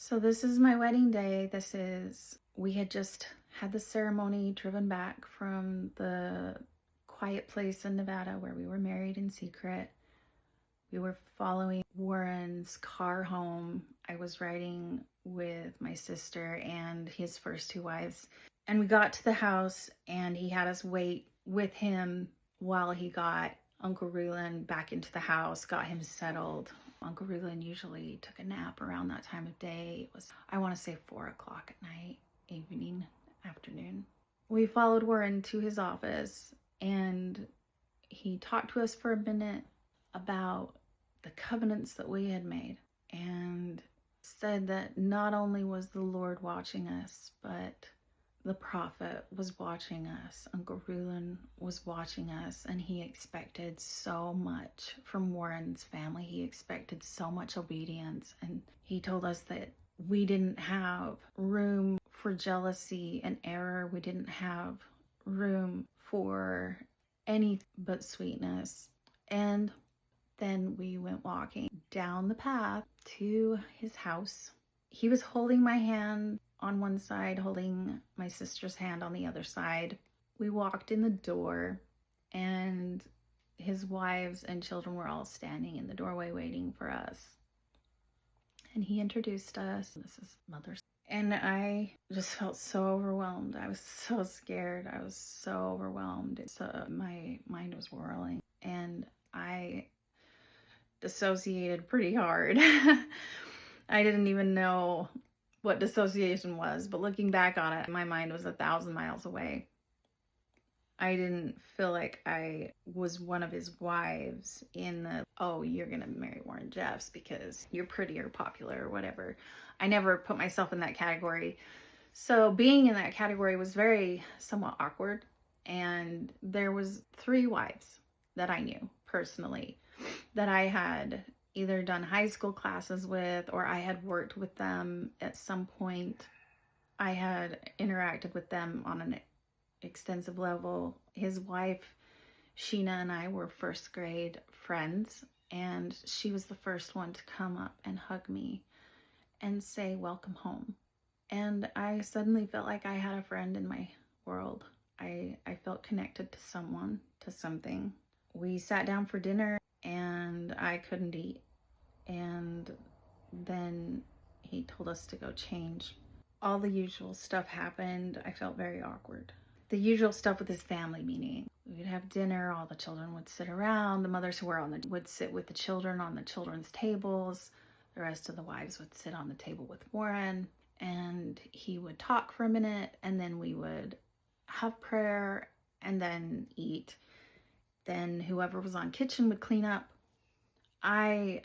So this is my wedding day. We had just had the ceremony, driven back from the quiet place in Nevada where we were married in secret. We were following Warren's car home. I was riding with my sister and his first two wives. And we got to the house and he had us wait with him while he got Uncle Rulon back into the house, got him settled. Uncle Rulon usually took a nap around that time of day. It was, I want to say 4 o'clock at night, evening, afternoon. We followed Warren to his office and he talked to us for a minute about the covenants that we had made and said that not only was the Lord watching us, but the prophet was watching us. Uncle Rulon was watching us, and he expected so much from Warren's family. He expected so much obedience, and he told us that we didn't have room for jealousy and error. We didn't have room for any but sweetness. And then we went walking down the path to his house. He was holding my hand on one side, holding my sister's hand on the other side. We walked in the door, and his wives and children were all standing in the doorway waiting for us. And he introduced us. This is Mother's. And I just felt so overwhelmed. I was so scared. I was so overwhelmed. So my mind was whirling, and I dissociated pretty hard. I didn't even know what dissociation was, but looking back on it, my mind was 1,000 miles away. I didn't feel like I was one of his wives in the, oh, you're gonna marry Warren Jeffs because you're pretty or popular or whatever. I never put myself in that category. So being in that category was very somewhat awkward. And there was 3 wives that I knew personally that I had either done high school classes with, or I had worked with them at some point. I had interacted with them on an extensive level. His wife, Sheena, and I were first grade friends, and she was the first one to come up and hug me and say, "Welcome home." And I suddenly felt like I had a friend in my world. I felt connected to someone, to something. We sat down for dinner and I couldn't eat. And then he told us to go change. All the usual stuff happened. I felt very awkward. The usual stuff with his family, meaning we'd have dinner, all the children would sit around, the mothers who were would sit with the children on the children's tables, the rest of the wives would sit on the table with Warren, and he would talk for a minute, and then we would have prayer and then eat. Then whoever was on kitchen would clean up. I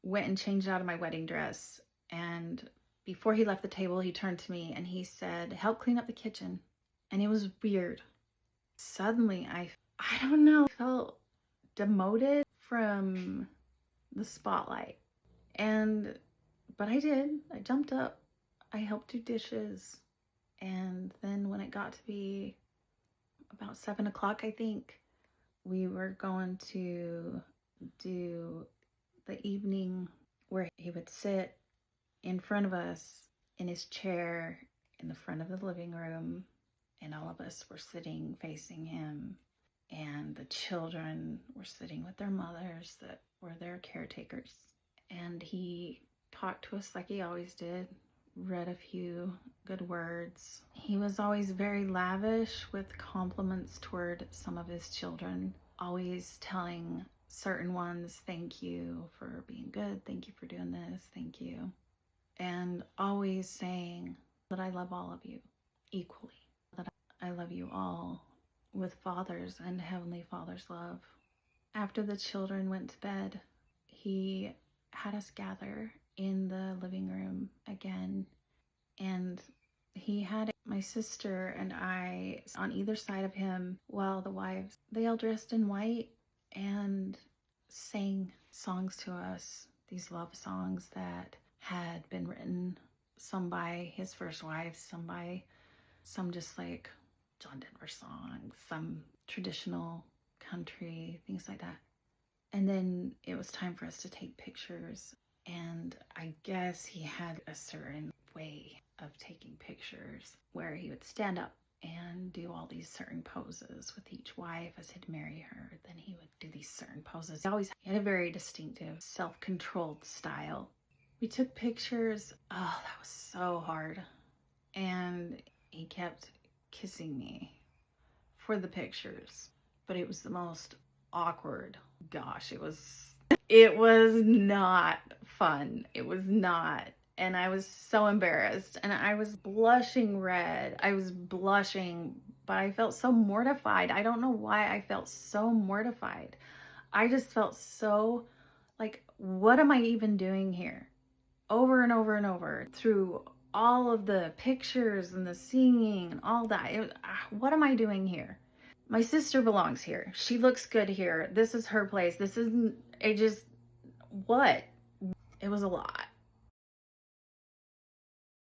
went and changed out of my wedding dress, and before he left the table, he turned to me and he said, "Help clean up the kitchen." And it was weird. Suddenly, I don't know, felt demoted from the spotlight. But I did. I jumped up. I helped do dishes. And then when it got to be about 7 o'clock, I think, we were going to do the evening where he would sit in front of us in his chair in the front of the living room, and all of us were sitting facing him, and the children were sitting with their mothers that were their caretakers. And he talked to us like he always did, read a few good words. He was always very lavish with compliments toward some of his children, always telling certain ones, "Thank you for being good, thank you for doing this, thank you." And always saying that I love all of you equally, that I love you all with Father's and Heavenly Father's love. After the children went to bed, he had us gather in the living room again, and he had my sister and I on either side of him, while the wives, they all dressed in white and sang songs to us, these love songs that had been written, some by his first wife, some just like John Denver songs, some traditional country, things like that. And then it was time for us to take pictures. And I guess he had a certain way of taking pictures where he would stand up and do all these certain poses with each wife as he'd marry her. Then he would do these certain poses. He had a very distinctive, self-controlled style. We took pictures. Oh, that was so hard. And he kept kissing me for the pictures. But it was the most awkward. Gosh, it was not fun. It was not. And I was so embarrassed and I was blushing red. I was blushing, but I felt so mortified. I don't know why I felt so mortified. I just felt so like, what am I even doing here? Over and over and over through all of the pictures and the singing and all that. What am I doing here? My sister belongs here. She looks good here. This is her place. What? It was a lot.